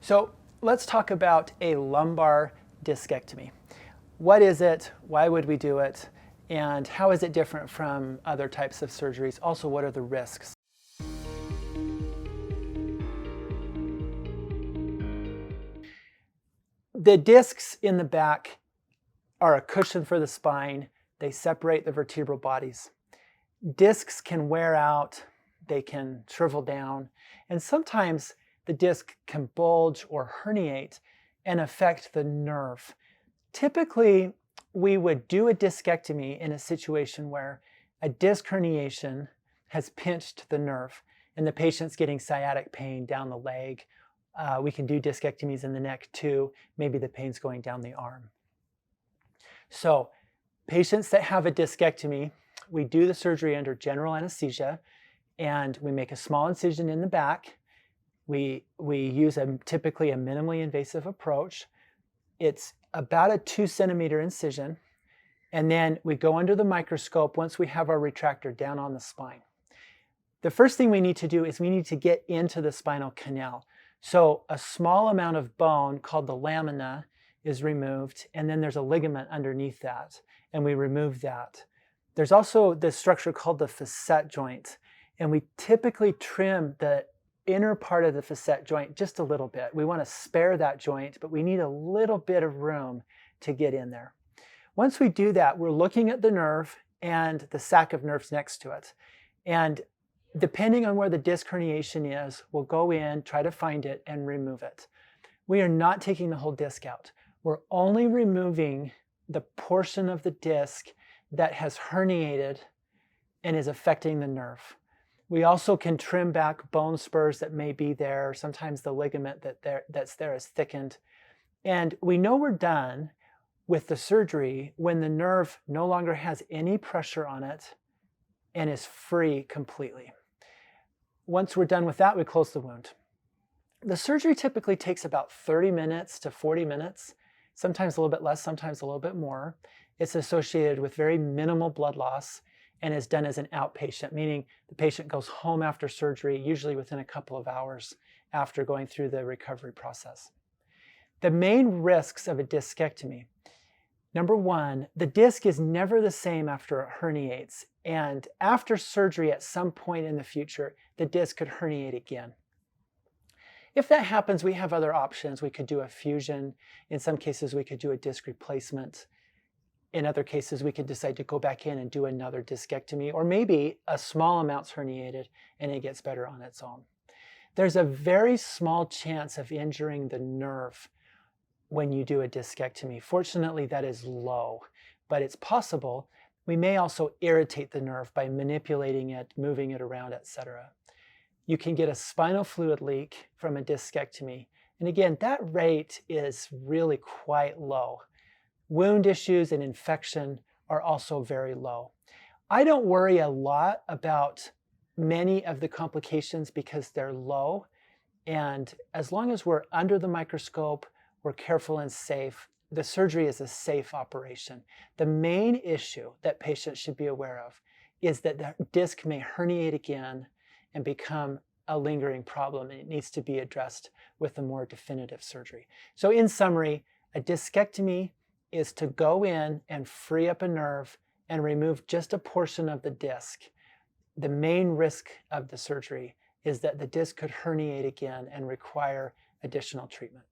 So let's talk about a lumbar discectomy. What is it? Why would we do it? And how is it different from other types of surgeries? Also, what are the risks? The discs in the back are a cushion for the spine. They separate the vertebral bodies. Discs can wear out, they can shrivel down, and sometimes the disc can bulge or herniate and affect the nerve. Typically, we would do a discectomy in a situation where a disc herniation has pinched the nerve and the patient's getting sciatic pain down the leg. We can do discectomies in the neck too. Maybe the pain's going down the arm. So patients that have a discectomy, we do the surgery under general anesthesia and we make a small incision in the back. We use typically a minimally invasive approach. It's about a 2-centimeter incision, and then we go under the microscope once we have our retractor down on the spine. The first thing we need to do is we need to get into the spinal canal. So a small amount of bone called the lamina is removed, and then there's a ligament underneath that, and we remove that. There's also this structure called the facet joint, and we typically trim the inner part of the facet joint just a little bit. We want to spare that joint, but we need a little bit of room to get in there. Once we do that, we're looking at the nerve and the sac of nerves next to it. And depending on where the disc herniation is, we'll go in, try to find it, and remove it. We are not taking the whole disc out. We're only removing the portion of the disc that has herniated and is affecting the nerve. We also can trim back bone spurs that may be there. Sometimes the ligament that's there is thickened. And we know we're done with the surgery when the nerve no longer has any pressure on it and is free completely. Once we're done with that, we close the wound. The surgery typically takes about 30 minutes to 40 minutes, sometimes a little bit less, sometimes a little bit more. It's associated with very minimal blood loss and is done as an outpatient, meaning the patient goes home after surgery, usually within a couple of hours after going through the recovery process. The main risks of a discectomy. Number one, the disc is never the same after it herniates, and after surgery at some point in the future, the disc could herniate again. If that happens, we have other options. We could do a fusion. In some cases, we could do a disc replacement. In other cases, we could decide to go back in and do another discectomy, or maybe a small amount's herniated and it gets better on its own. There's a very small chance of injuring the nerve when you do a discectomy. Fortunately, that is low, but it's possible. We may also irritate the nerve by manipulating it, moving it around, etc. You can get a spinal fluid leak from a discectomy. And again, that rate is really quite low. Wound issues and infection are also very low. I don't worry a lot about many of the complications because they're low. And as long as we're under the microscope, we're careful and safe, the surgery is a safe operation. The main issue that patients should be aware of is that the disc may herniate again and become a lingering problem, and it needs to be addressed with a more definitive surgery. So in summary, a discectomy is to go in and free up a nerve and remove just a portion of the disc. The main risk of the surgery is that the disc could herniate again and require additional treatment.